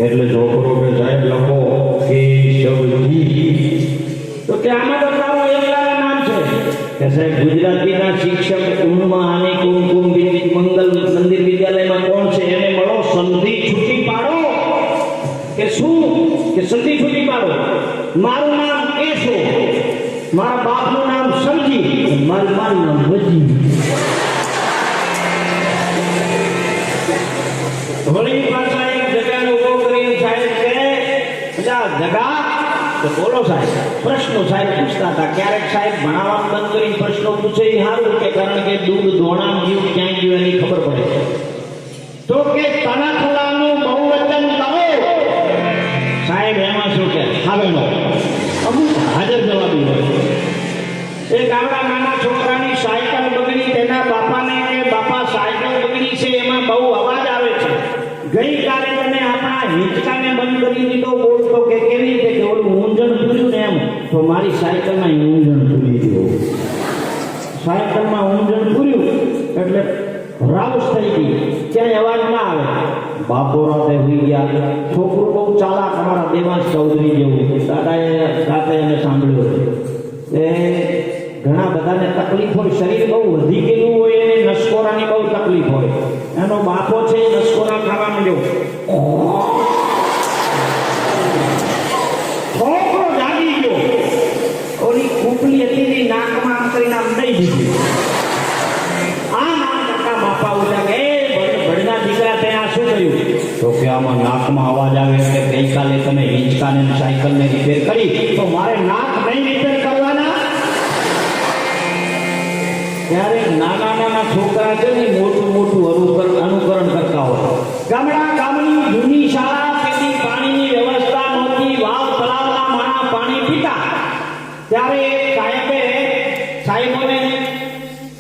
એટલે છોકરો કે સાહેબ લખો કેશવજી, તો કે આમાં તો તારું એકલા નામ છે કે સાહેબ ગુજરાતીના શિક્ષક ઉમા અને કુમકુમ મંગલ મંદિર વિદ્યાલયમાં કોણ છે એને મળો, સંધિ છૂટી પાડો કે શું કે સંધિ છૂટી પાડો. મારું નામ કેશવ, મારા બાપનું નામ સમજી, મારું નામ વજી. વળી પાછા એક જગાનો ઉભો કરીને સાહેબ કે જગા તો બોલો સાહેબ. પ્રશ્નો સાહેબ પૂછતા હતા. ક્યારેક સાહેબ ભણાવવાનું બંધ કરીને પ્રશ્નો પૂછે એ સારું, કે કારણ કે દૂધ ધોણામ ગયું ક્યાં ગયું એની ખબર પડે. તો કે તણખલાનું બહુવચન કહો. સાહેબ એમાં શું કે હાવેનો અમુક હાજર જવાબી હોય. એ ગામડા નાના છોકરાની સાયકલ બગડી, તેના બાપાને કે બાપા સાયકલ બગડી છે, એમાં બહુ અવાજ આવે છે. ગઈકાલે તમે આપણા હિંચકાને બંધ કરી દીધો. બોલતો કે કેવી રીતે કે ઓલું ઊંઝણ પૂર્યું ને એમ, તો મારી સાયકલમાં ઊંઝણ પૂરી દીધો. સાયકલમાં ઊંઝણ પૂર્યું એટલે રાઉસ થઈ ગઈ, ક્યાંય અવાજ ના આવે. બાપો રાતે હોઈ ગયા. છોકરું બહુ ચાલાક, અમારા દેવાંશ ચૌધરી જેવું. દાદાએ રાતે એને સાંભળ્યું એ ઘણા બધાને તકલીફ હોય, શરીર બહુ વધી ગયેલું હોય, એને નસકોરાની બહુ તકલીફ હોય. એનો બાપો છે નસકોરા ખાવા માંડ્યો. છોકરો જાગી ગયો. ઓલી કૂપલી હતી નાકમાં આમ કરીને આમ દઈ દીધી. આમ કાકા બાપા ઉઠ્યા કે ભડના દીકરા ત્યાં શું કર્યું? તો કે આમાં નાકમાં અવાજ આવે એટલે ગઈકાલે તમે હિંચકાને સાયકલને રિપેર કરી, તો મારે નાક નહીં રિપેર કરવાના? ત્યારે નાના નાના છોકરા છે ને મોટું મોટું અનુકરણ કરતા હોય. ગામની જૂની શાળા તેથી પાણીની વ્યવસ્થા નહોતી. વાવ તળાવના માણા પાણી પીતા. ત્યારે સાહેબોને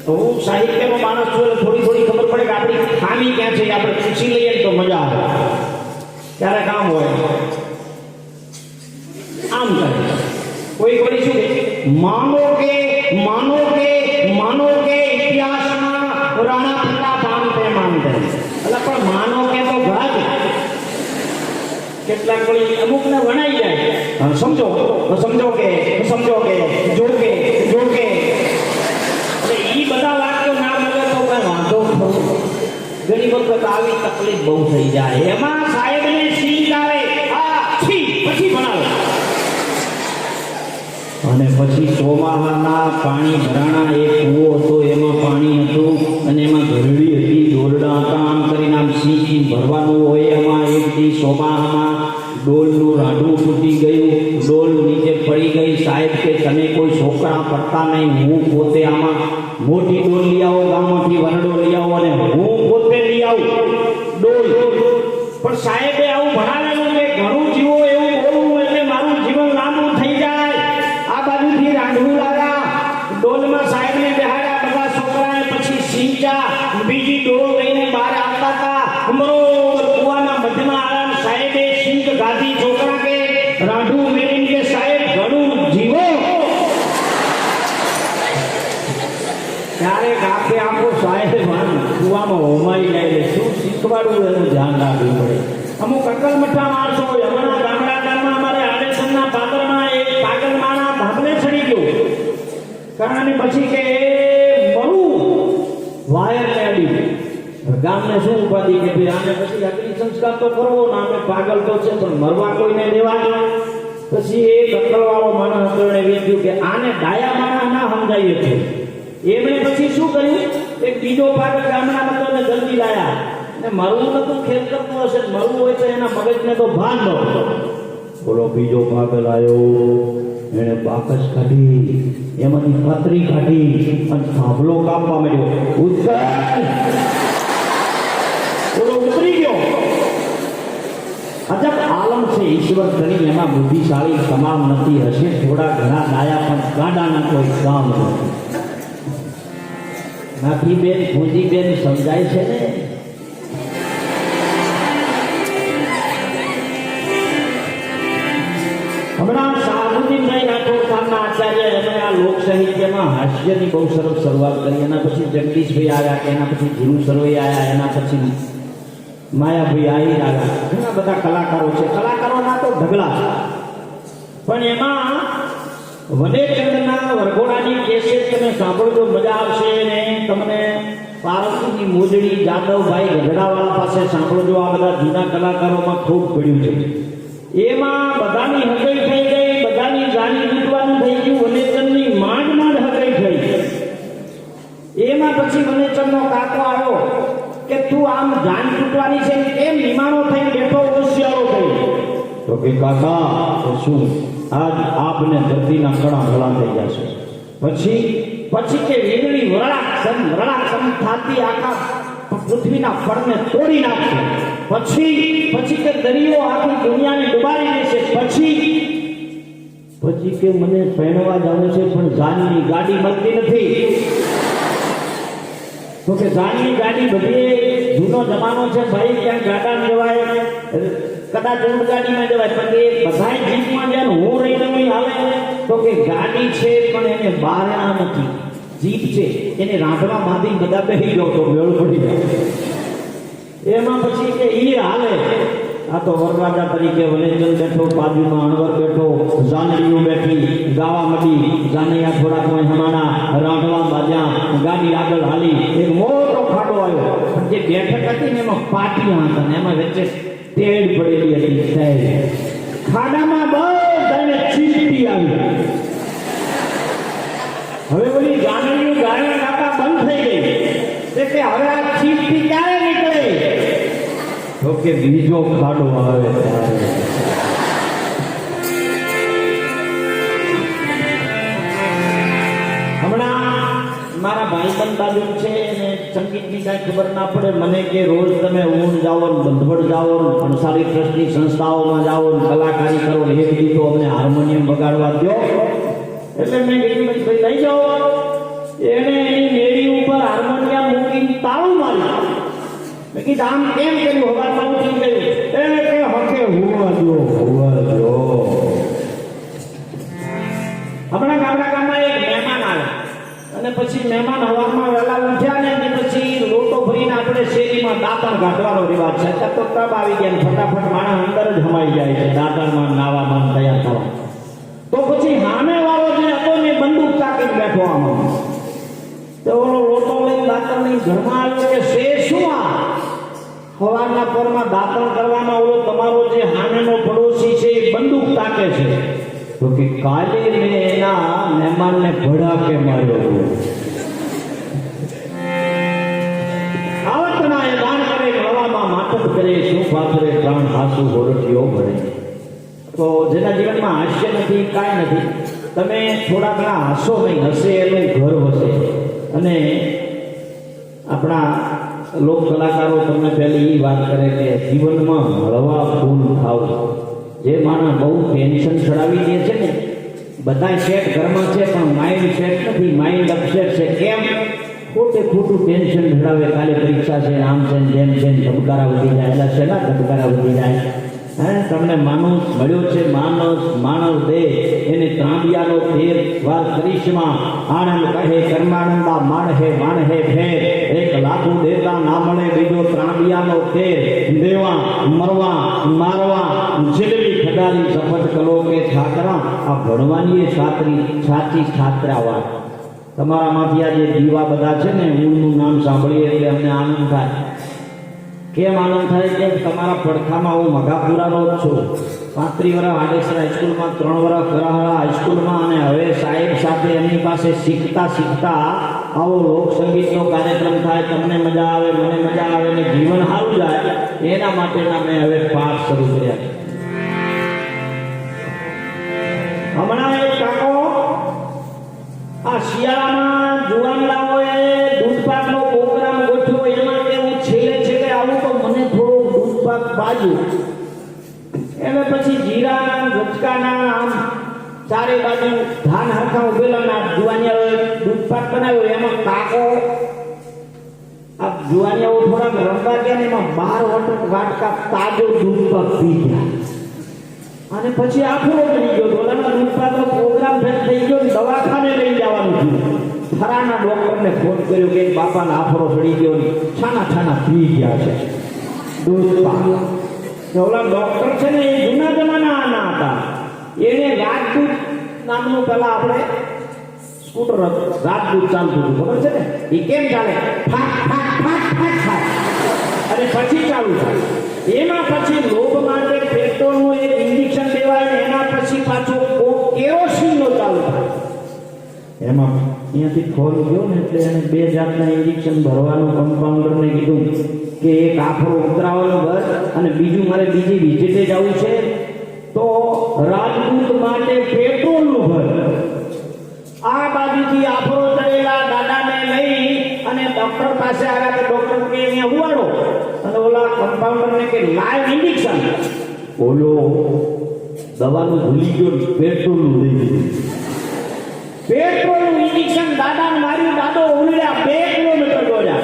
હું સાહિત્યનો માણસ છું એટલે થોડી થોડી ખબર પડે કે આપણી ખામી ક્યાં છે, આપણે પૂછી લઈએ તો મજા આવે. ત્યારે કામ હોય આમ કરે. કોઈ કોઈ શું કે માનો કે ઇતિહાસમાં રાણા પ્રતાપ આમ તેમ આમ સમજો કે જો કે એટલે ઈ બધા વાક્યો ના મળે તો કઈ વાંધો ખરો. ઘણી વખત આવી તકલીફ બહુ થઈ જાય. એમાં સાહેબને છીંક આવે, પછી ભણાવે. અને પછી ચોમાહાના પાણી ભરાણા એક કૂવો હતો, એમાં પાણી હતું અને એમાં ગરડી હતી, દોરડા હતા. આમ કરીને આમ સિંચી ભરવાનું હોય. એમાં એક દી ચોમાહામાં ડોલનું રાંઢું તૂટી ગયું, ડોલ નીચે પડી ગઈ. સાહેબ કે તમે કોઈ છોકરા પડતા નહીં, હું પોતે આમાં મોટી ડોલ લઈ આવો, ગામમાંથી વરડો લઈ આવો અને હું પોતે લઈ આવું ડોલ. પણ સાહેબે આવું ભણાવેલું કે ઘણું જીવો એવું બોલવું એટલે મારું જીવન લાંબુ થઈ જાય. આ બાજુથી રાંધવું લાગ્યા, ડોલમાં સાહેબને બેહાડ્યા, બધા છોકરાએ પછી સિંચા, બીજી ડોલ લઈને બહાર આવતા હતા. બરોબર કુવાના મધ્યમાં આરામ સાહેબે સિંચ ગાધી. છોકરા કે રાંધવું મેળીને કે સાહેબ ઘણું જીવો. ક્યારેક આપે આખો સાહેબ કુવામાં હોમાઈ જાય. શું શીખવાડવું એનું ધ્યાન રાખવું પડે. અમુક અકલ મઠા માણસો હોય. અમારા ગામડામાં અમારે આડેસરના પાદરમાં એક પાગલ માણા ધાબલે ચડી ગયો. કારણ પછી કે મળું વાયર ને અડી. ગામને શું ઉપાધિ કે ભાઈ આને પછી અગ્નિ સંસ્કાર તો કરવો ને, અમે પાગલ તો છે પણ મરવા કોઈને દેવા. પછી એક અકલવાળો માણસ હતો, એને વેચ્યું કે આને ડાયા માણા ના સમજાય છે. એમણે પછી શું કર્યું, એક બીજો પાગલ ગામડામાં તો એને જલ્દી લાયા. ને મરવું નતું ખેલ કરતું હશે, મરવું હોય તો એના મગજને તો ભાન ન હતો. બોલો બીજો પાગલ આવ્યો, એને બાકસ કાઢી, એમાંથી પતરી કાઢી અને થાંભલો કાપવા માંડ્યો. બોલો ઉતરી ગયો. અજબ આલમ છે ઈશ્વર કરી, એમાં બુદ્ધિશાળી તમામ નથી. હશે થોડા ઘણા ડાયા પણ ગાડાના કોઈ કામ નથી. નાથી બેન ભૂજી બેન સમજાય છે ને. હમણાં સાબુદ્દીનભાઈ રાઠોડ નામના આચાર્ય એમણે આ લોક સાહિત્યમાં હાસ્યની બહુ સરસ શરૂઆત કરી. એના પછી જગદીશભાઈ આવ્યા, એના પછી ધીરુ સરવૈ આવ્યા, એના પછી માયાભાઈ આહિર આવ્યા. ઘણા બધા કલાકારો છે. કલાકારોના તો ઢગલા છે. પણ એમાં વનેચંદના વરઘોડાની કેસેટ તમે સાંભળજો, મજા આવશે. ને તમને પાર્વતીની મોજડી જાદવભાઈ ગઢડાવાળા પાસે સાંભળજો. આ બધા જૂના કલાકારોમાં ખૂબ પડ્યું છે. એમાં બધાની હકઈ થઈ ગઈ, બધાની જાની તૂટવાનું થઈ ગયું. વનેચંદની માંડ હકઈ થઈ. એમાં પછી વનેચંદનો કાકો આવ્યો કે તું આમ જાન તૂટવાની છે એમ નિમાણો થઈ બેઠો, હોશિયારો થઈ. તો કે કાકા શું આજ આપને ધરતીના કણા ભલા થઈ જશે. પછી કે વીજળી વરણાક થતી આખા પૃથ્વીના ફળને તોડી નાખશે. પછી કે દરિયો આખી દુનિયાને ડુબાડી દેશે. પછી કે મને પહેરવા જવું છે પણ જાનની ગાડી મળતી નથી. તો કે જાનની ગાડી બધી જૂનો જમાનો છે ભાઈ, ક્યાં ગાડા જવાય, કદાચ ઊંટગાડીમાં જવાય, પણ એ બધા જીપમાં જાય. હું રહી રહી હાલે. તો કે ગાડી છે પણ એને બારણા નથી. જીપ છે એને રાંધવા બાંધી બધા બેસી ગયો તો મેળ પડી જાય. એમાં પછી કે ઈ હાલે. આ તો વરરાજા તરીકે વનેચંદ બેઠો, બાજુમાં અણવર બેઠો, જાનડીઓ બેઠી, ગાવા મડી. જાનૈયા થોડા કોઈ હમાણા રાંધવા બાજ્યા, ગાડી આગળ હાલી. એક મોટો ખાડો આવ્યો, પણ જે બેઠક હતી ને એમાં પાટિયા હતા ને એમાં વચ્ચે તેડ પડેલી હતી. ખાડામાં બધાને ચીપટી આવી. હવે ઓલી જાનડીઓ ગાળા કાકા બંધ થઈ ગઈ. કે હવે આ ચીપટી ક્યારે નીકળે? તો કે બીજો ખાડો આવે ત્યારે. હમણાં મારા ભાઈબંધ બાજુ છે એને સંગીતની કાંઈ ખબર ના પડે. મને કે રોજ તમે ઊંડ જાઓ, બંધવડ જાઓ, અંસારી ટ્રસ્ટની સંસ્થાઓમાં જાઓ, કલાકારી કરો, એક દીધો અમને હાર્મોનિયમ વગાડવા દો. એટલે મેં કીધું ભાઈ લઈ જાઓ. એને એની મેળી ઉપર હાર્મોનિયમ મૂકીને તાળું માર્યું. મેં કીધું આમ કેમ કર્યું? હવામાં ઉઠી ગયું. એ કે હકે હુવા દો. હમણાં ગામમાં એક મહેમાન આવે અને પછી મહેમાન હવામાં વહેલા ઉઠ્યા ને પછી લોટો ભરીને આપણે શેરીમાં દાંતણ કાઢવાનો રિવાજ છે. તો ટબ આવી ગયા, ફટાફટ માણસ અંદર જ હમાઈ જાય છે દાંતણમાં નાવામાં તૈયાર થવા. તો પછી સામે વાળો જે હતો ને બંદૂક તાકીને બેઠો આમાં. તો ઓલો લોટો લઈને દાંતણની ઘરમાં આવ્યો કે શે શું આ સવારના પરમાં દાંતણ કરવામાં ઓલો તમારો જે હામેનો પડોશી છે એ બંદૂક તાકે છે. તો કે કાલે મેં એના મહેમાનને ભડાકે માર્યો. આવતના એ દાન કરે મળવામાં માતક કરે શું પાથરે પ્રાણ હાસુ હોરટીઓ ભરે. તો જેના જીવનમાં હાસ્ય નથી કાંઈ નથી તમે થોડા ઘણા હસો નહીં, હસે એનું ઘર વસે. અને આપણા લોક કલાકારો તમને પહેલી એ વાત કરે કે જીવનમાં હળવા ફૂલ ખાવ. જે માણસ બહુ ટેન્શન ચડાવી દે છે ને બધા સેટ ઘરમાં છે પણ માઇન્ડ સેટ નથી, માઇન્ડ અપસેટ છે. કેમ? ખોટે ખોટું ટેન્શન ચડાવે. કાલે પરીક્ષા છે, આમ છે, જેમ છે, ધબકારા વધી જાય. એટલે શેના ધબકારા વધી જાય? તમને માણસ મળ્યો છે, માનવ દેહ એને ત્રાંબિયાનો તેર વાર કરિશ્મા આનંદ કહે કર્માનંદા માણહે માણહે ફેર. એક લાખું દેતા ના મળે બીજો ત્રાંબિયાનો તેર. દેવા મરવા મારવા જીલવી ખડાલી શપથ કરો કે છાત્રા આ ભણવાની સાચી છાત્રાવાત. તમારામાંથી આ જે દીવા બધા છે ને ઊંનું નામ સાંભળીએ એટલે અમને આનંદ થાય. કેમ આનંદ થાય? કે તમારા પડખામાં હું મઘાપુરાનો જ છું. 35 વર્ષ આડેસર હાઈસ્કૂલમાં, 3 વર્ષ કરાહળા હાઈસ્કૂલમાં, અને હવે સાહેબ સાથે એમની પાસે શીખતા આવો લોકસંગીતનો કાર્યક્રમ થાય. તમને મજા આવે, મને મજા આવે ને જીવન સારું જાય એના માટેના મેં હવે પાઠ શરૂ કર્યા. હમણાં એક કાકો આ શિયાળામાં જુવાનલાઓએ દૂધપાકનો પ્રોગ્રામ ગોઠવ્યો. એમાં કેવું છેલ્લે છેલ્લે આવું તો મને થોડું દૂધપાક બાજુ એટલે પછી જીરા ગચકાના આમ ચારે બાજુ ધાન હરખા ઉભેલા ના જુવાનિયાઓએ દૂધપાક બનાવ્યો. એમાં કાકો આ જુવાનિયાઓ થોડાક રમવા ગયા ને એમાં 12 વાટકા તાજો દૂધપાક પી ગયા. અને પછી આફરો બની ગયો. ઓલાના દૂધપાકનો પ્રોગ્રામ ફેલ થઈ ગયો. દવાખાને લઈ જવાનું થયું. ફરાના ડોક્ટરને ફોન કર્યો કે બાપાના આફરો ચડી ગયો, છાના પી ગયા છે દૂધપાક. ઓલા ડોક્ટર છે ને એ જૂના જમાના આના હતા. એને રાજદૂત નામનું પેલા આપણે સ્કૂટર રાજદૂત ચાલતું હતું, ખબર છે ને? એ કેમ ચાલે? ફાટ ફાટ ફાટ ફાટ થાય અને પછી ચાલુ થાય. એમાં પછી લોભ માટે પેટ્રોલનું એક ઇન્જેક્શન દેવાય ને એના પછી પાછો કેરોસીનનો ચાલુ થાય. એમાં અહીંયાથી ફોન ગયો ને એટલે એને 2 જાતના ઇન્જેક્શન ભરવાનું કમ્પાઉન્ડરને કીધું કે એક આફરો ઉતરાવાનો ભર અને બીજું મારે બીજી વિઝિટે જવું છે તો રાજદૂત માટે પેટ્રોલનું ભર. આ બાજુથી આફરો ચડેલા દાદાને લઈ અને ડોક્ટર પાસે આવ્યા કે ડોક્ટર કે અહીંયા હુવાડો. અને ઓલા કમ્પાઉન્ડરને કે લાઈવ ઇન્જેક્શન. ઓલો દવાનું ભૂલી ગયો, પેટ્રોલનું લઈ ગયું. પેટ્રોલનું ઇન્જેક્શન દાદાને માર્યું. દાદો ઉલડ્યા 2 કિલોમીટર દોડ્યા.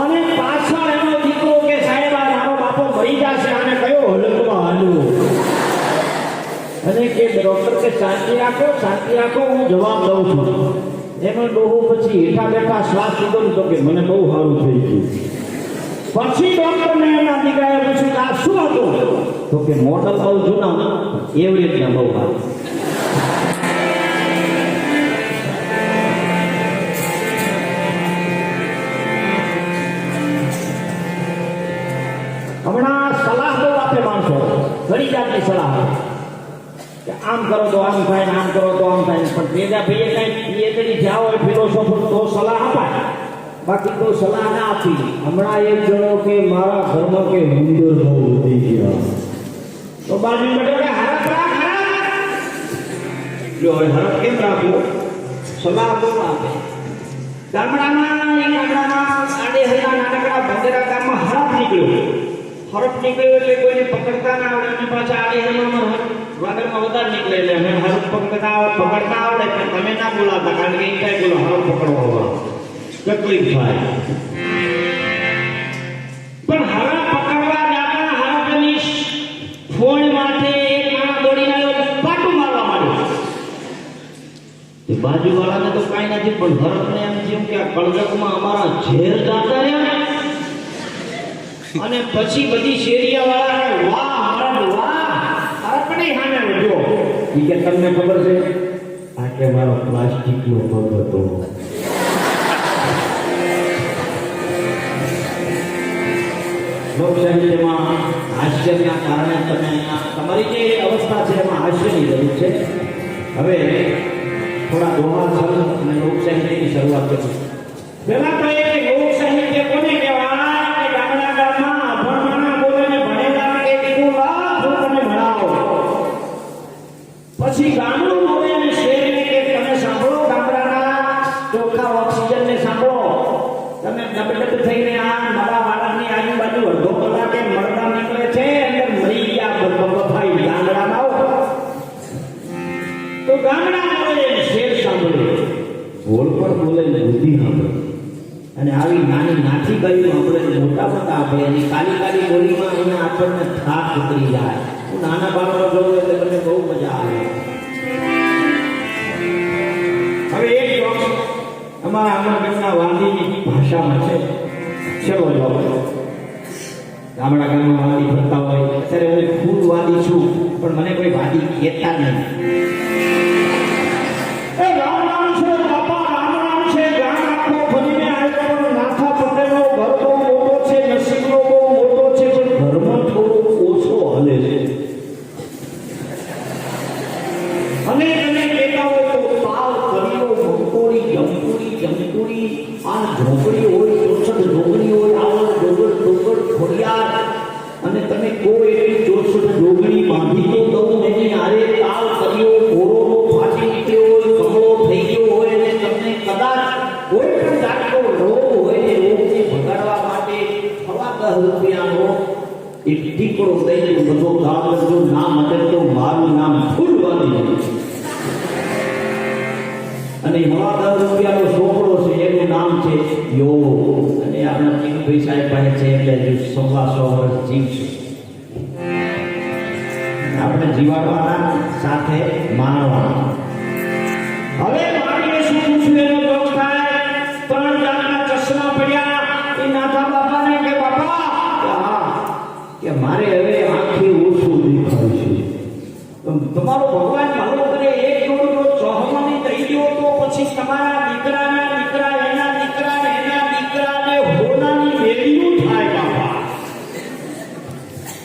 અને પાછળ એનો દીકરો કે સાહેબ આ મારો બાપો મરી જશે, આને કયો હલકમાં હાલ્યું. અને કે ડોક્ટર કે શાંતિ રાખો હું જવાબ દઉં છું. એનો ડોહો પછી હેઠા બેઠા શ્વાસ લીધો તો કે મને બહુ સારું થઈ ગયું. પછી ડોક્ટરને એના દીકરાએ પૂછ્યું આ શું હતું? તો કે મોડલ બહુ જૂના, એવી રીતના બહુ સારું. હમણાં સલાહ બહુ આપે માણસો, ઘણી જાતની સલાહ કે આમ કરો તો આમ થાય ને આમ કરો તો આમ થાય. પણ ભેગા ભાઈએ કઈ પીએચડી થયા હોય ફિલોસોફર તો સલાહ અપાય, બાકી તો સલાહ ના આપી. હમણાં એક જણો કે મારા ઘરમાં કે ઉંદર બહુ વધી ગયા તો બાજુ બેઠો કે હરખ રાખ. જો હવે હરખ કેમ રાખવો? સલાહ બહુ આપે. ગામડામાં આડે હલ્લા નાનકડા બંદરા ગામમાં હરફ નીકળ્યો એટલે કોઈને પકડતા ના આવડે. અને પાછા આડે હલ્લામાં વાગરમાં વધારે નીકળે એટલે અમે હરફ પકડતા આવડે પણ તમે ના બોલાવતા, કારણ કે એ કઈ બોલો હરફ પકડવા વાળો તકલીફ થાય. પણ હરફ પકડવા જતા હરફની ફોડ માટે એક માણસ દોડીને આવ્યો, પાટું મારવા માંડ્યો. એ બાજુવાળાને તો કાંઈ નથી, પણ હરફને એમ થયું કે આ કળજકમાં અમારા ઝેર જાતા રહ્યા. અને પછી બધી શેરિયા વાળા વાહ હરફ વાહ, હરફની સામે વધ્યો. ઈ કે તમને ખબર છે આ કે મારો પ્લાસ્ટિકનો પગ હતો. લોક સાહિત્યમાં હાસ્યના કારણે તમે તમારી જે અવસ્થા છે એમાં હાસ્યની જરૂર છે. હવે થોડા દોહા શબ્દ અને લોક સાહિત્યની શરૂઆત કરીશું. પહેલા તો એ લોક સાહિત્ય કોને કહેવાય કે ગામડા ગામમાં અભણવાના બોલેને ભણેલા એક લાખ લોકોને ભણાવો. પછી ગામડું બોલે અને શહેરને કે તમે સાંભળો ગામડાના ચોખ્ખા ઓક્સિજનને સાંભળો. તમે ડબડબ થઈને આ મારા વાળાની આજુબાજુ અડધો કલાકે મળતા નીકળે છે અંદર મરી ગયા બફાઈ ગામડામાં આવો તો ગામડા બોલે શેર સાંભળે બોલ પણ બોલે બુદ્ધિ સાંભળે. અને આવી નાની નાથી ગયું આપણે મોટા મોટા આપણે એની કાલી કાલી બોલીમાં એને આપણને થાક ઉતરી જાય. હું નાના બાળકો જોઉં એટલે મને બહુ મજા આવે. હવે એક જોક અમારા ગામના વાદીની ભાષામાં છે. ચલો જોક. ગામડા ગામમાં વાદી ભરતા હોય અત્યારે હું ખુદ વાદી છું પણ મને કોઈ વાદી કહેતા નહીં. એ રામ નામ છે બાપા રામ નામ છે ગામ આખો ફરીને આવ્યો પણ નાથા પટેલનો ઘર બહુ મોટો છે નસીબનો બહુ મોટો છે પણ ઘરમાં થોડો ઓછો હલે છે. અને તમે કહેતા હોય તો પાવ કરીઓ મકોડી જમકુડી આ ઝોપડી હોય ચોસઠ ઝોપડી હોય આવડ ડોગર ખોડિયાર અને તમે કોઈ એવી ચોસઠ ડોગરી બાંધી તો દઉં એની હારે તાવ કર્યો કોરોનો ફાટી નીકળ્યો હોય કમળો થઈ ગયો હોય અને તમને કદાચ કોઈ પણ જાતનો રોગ હોય એ રોગને ભગાડવા માટે ₹10 એક ટીકડો દઈ બધો દાળ જો નામ અડે તો મારું નામ ફૂલવાની અને ₹10 છોકરો છે એનું નામ છે યોગ. અને આપણા ચીકુભાઈ સાહેબ પાસે છે એટલે 100 વર્ષ જીવશું. આપણે જીવાડવાના સાથે માનવાના. હવે મારીને શું પૂછ્યું એનો જોગ થાય. 3 જાતના ચશ્મા પડ્યા એ નાથા બાપાને કે બાપા કે મારે હવે આંખે ઓછું દેખાય છે. તમારો ભગવાન ભલો કરે એક જોડ જો ચોહમણી દઈ દો તો પછી તમારા દીકરાના દીકરા એના દીકરાને હોનાની વેલ્યુ થાય બાપા.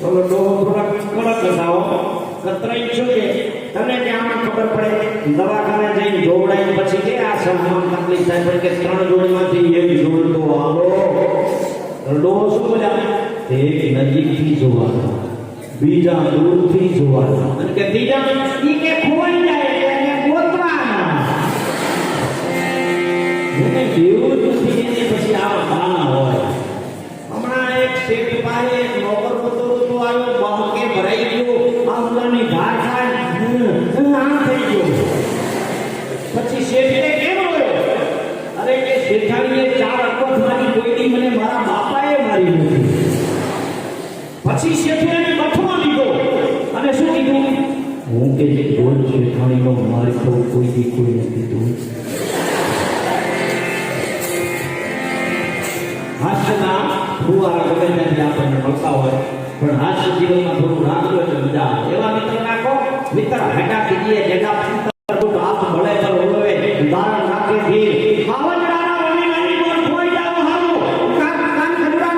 બોલો થોડા કડક લગાવો કતરાઈ છો કે તને ક્યાં ખબર પડે. દવાખાને જઈને જોવડાઈ પછી કે આ સમમાં તકલીફ થાય પણ કે 3 જોડમાંથી એક જોડ તો આવો ડોહો શું બોલ્યા એક નજીકથી જોવાનો બીજા દૂરથી જોવાનો અને કે ત્રીજા ઈ કે ખોવાઈ જાય એને ગોતવાના. એને જેવું જ નથી એને પછી આ બાના હોય. હમણાં એક શેઠ પાસે એક નોકર હતો તો આવ્યો બહકે ભરાઈ ગયો આ ઉલાની ધાર ખાય આમ થઈ ગયો. પછી શેઠે કેમ આવ્યો અરે કે શેઠાણીએ 4 અકવત મારી કોઈની મને મારા બાપાએ મારી નથી. પછી શેઠે બથમાં લીધો અને શું કીધું હું કે જે ગોળ શેઠાણીનો મારી તો કોઈ નથી કીધું. હાસ્યના ફુવારા ગમે ત્યાંથી આપણને મળતા હોય પણ હાસ્ય જીવનમાં થોડું રાખજો એટલે મજા આવે. એવા મિત્ર રાખો મિત્ર હેડા કીજીએ જેડા હાથ મળે તો રોવે ઉદાહરણ રાખે ધીર આવજડાના ઓની નાની બોલ ખોઈ જાવ હારું કાન ખડુડા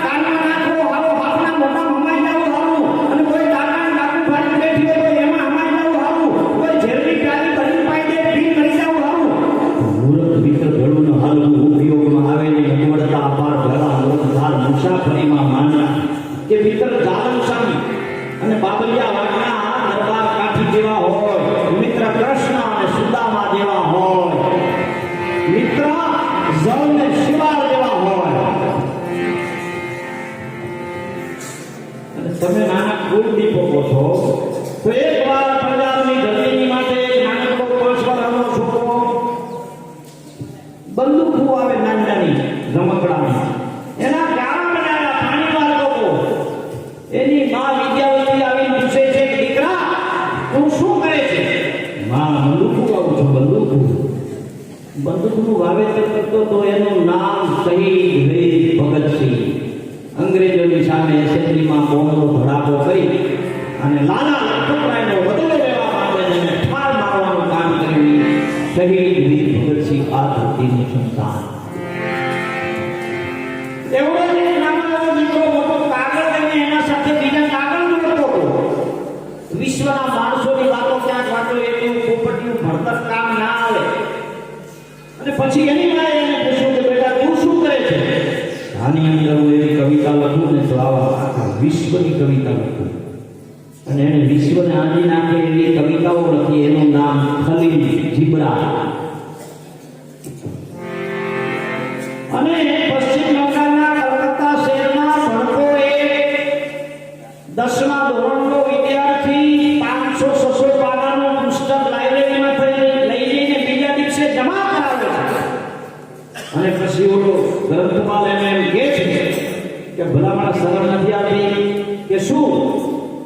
કાનમાં નાખો હારો બાપના મોટા મમાઈ જાવ હારું અને કોઈ દાદાને ડાકુ ફાડી બેઠી હોય તો એમાં હમાઈ જાવ હારું કોઈ ઝેરની પ્યાલી ભરી પાઈ દે પી કરી જાવ હારું. મૂર્ખ મિત્ર ઘડું ન હાલવું ઉપયોગમાં આવે ને નવડતા અપાર ભલા લોકધાર મુસાફરીમાં માનના કે મિત્ર જાલમ સંગ અને બાબરિયા વાગના દરબાર કાઠી જેવા હોય મિત્ર કૃષ્ણ અને સુદામા જેવા હોય મિત્ર જળ ને શિવાળ જેવા હોય અને તમે નાના કુલદીપકો છો તો એકવાર પ્રજાની ધરતીની માટે નાનકડો 5 વર્ષનો છોકરો બંદૂક આવે નાની રમકડાની એના ગામ બનાવ્યા પાણીમાં લોકો એની માં વિદ્યાવતી આવીને પૂછે છે કે દીકરા તું શું કરે છે. માં બંદૂક આવું છું બંદૂકનું વાવેતર કરતો તો એનું નામ શહીદ વીર ભગતસિંહ. અંગ્રેજોની સામે એસેમ્બલીમાં બોમ્બનો ધડાકો કરી અને લાલા લખપતરાયનો વિશ્વના માણસોની વાતો ક્યાંક વાતો એટલું પોપટીનું ભણતર કામ ના આવે. અને પછી એની માએ એને પૂછ્યું કે બેટા તું શું કરે છે? આની અંદર હું એવી કવિતા લખું ને તો આવા આખા વિશ્વની કવિતા લખું. અને એને વિશ્વને આંધી નાખે એવી કવિતાઓ લખી. એનું નામ ખલીલ જીબ્રાન. અને પશ્ચિમ બંગાળના કલકત્તા શહેરમાં ભણતો એક 10મા ધોરણનો વિદ્યાર્થી 500-600 પાનાનું પુસ્તક લાઇબ્રેરીમાં લઈ જઈને બીજા દિવસે જમા કરાવે છે. અને પછી ઓલો ગ્રંથપાલ એને એમ કહે છે કે ભલામણ સરળ નથી આપી કે શું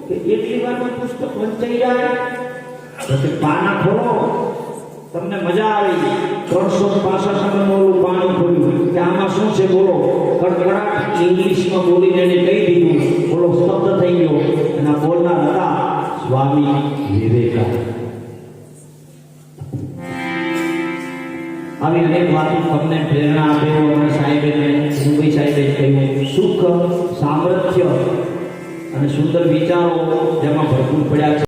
કે એટલી વારમાં પુસ્તક વંચાઈ જાય. પછી પાના ખોલો, તમને મજા આવી. 365 નંબરનું ઓલું પાનું ખોલ્યું કે આમાં શું છે બોલો. કડકડાટ ઇંગ્લિશમાં બોલીને એને કહી દીધું. બોલો શબ્દ થઈ ગયો. એના બોલનાર હતા સ્વામી વિવેકાનંદ. આવી અનેક વાતો તમને પ્રેરણા આપે એવું આપણે સાહેબે મુંબઈ સાહેબે કહ્યું. સુખ, સામર્થ્ય અને સુંદર વિચારો જેમાં ભરપૂર પડ્યા છે.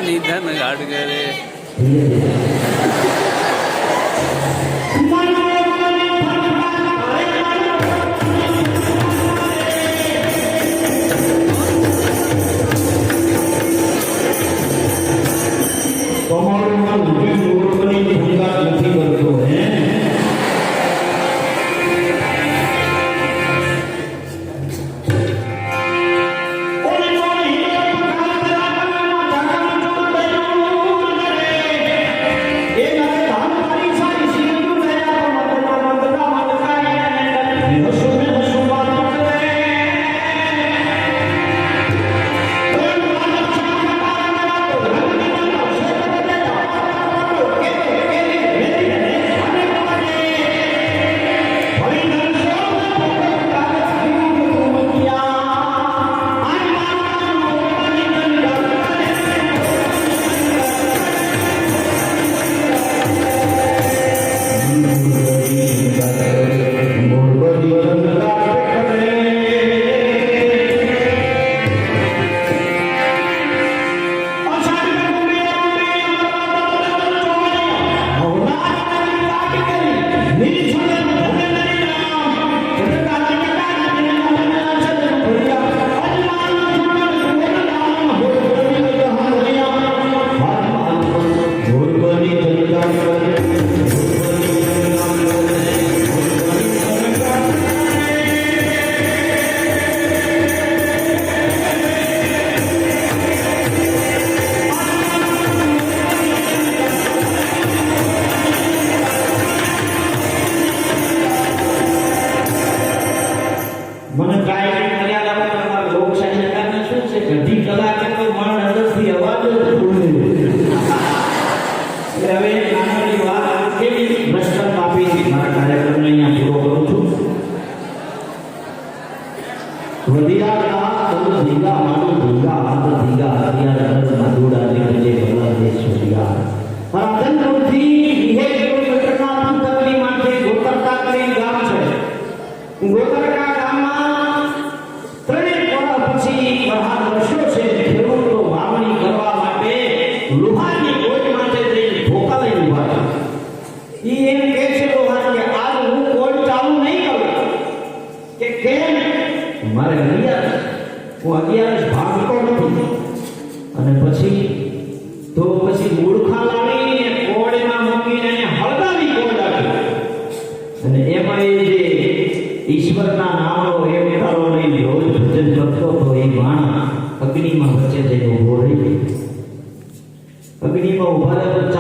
निधन घाट करे મને કાંઈ મર્યાદામાં તમારા લોકશાહી કારણે શું છે કે અઢી કલાકે તો મન અંદરથી અવાજ જ બોલે. એટલે હવે નાની વાત કેવી ભ્રષ્ટાચાર આપી મારા કાર્યક્રમને અહીંયા પૂરો કરું છું. વધિયા તન ધીગા માનું ધીગા હાથ ધીગા હરિયા રસ મધુડા નિકજે ભલા દેશ સુરિયા. અતંત્રથી વિહે કિલોમીટરના અંતરની માટે ગોતરકા કરી ગામ છે. ગોતરકા ગામમાં ત્રણેક વર્ષ પછી વરસાદ વરસ્યો છે. ખેડૂતો વાવણી કરવા માટે લુહારની કોઈ માટે જઈને ધોકા લઈને ઉભા છે. ઈ એમ કહે છે લુહાર કે આજ હું કોઈ ચાલુ નહીં કરું. કે કેમ? મારે અગિયાર હું 11 ભાગતો નથી. અને પછી મૂર્ખા લાવીને કોળીમાં મૂકીને એને હળગાવી કોળ આપી. અને એમાં એ જે ઈશ્વરના નામનો એક તારો લઈને રોજ ભજન કરતો હતો એ માણસ અગ્નિમાં વચ્ચે જઈને ઊભો રહી ગયો. અગ્નિમાં ઊભા રહ્યો તો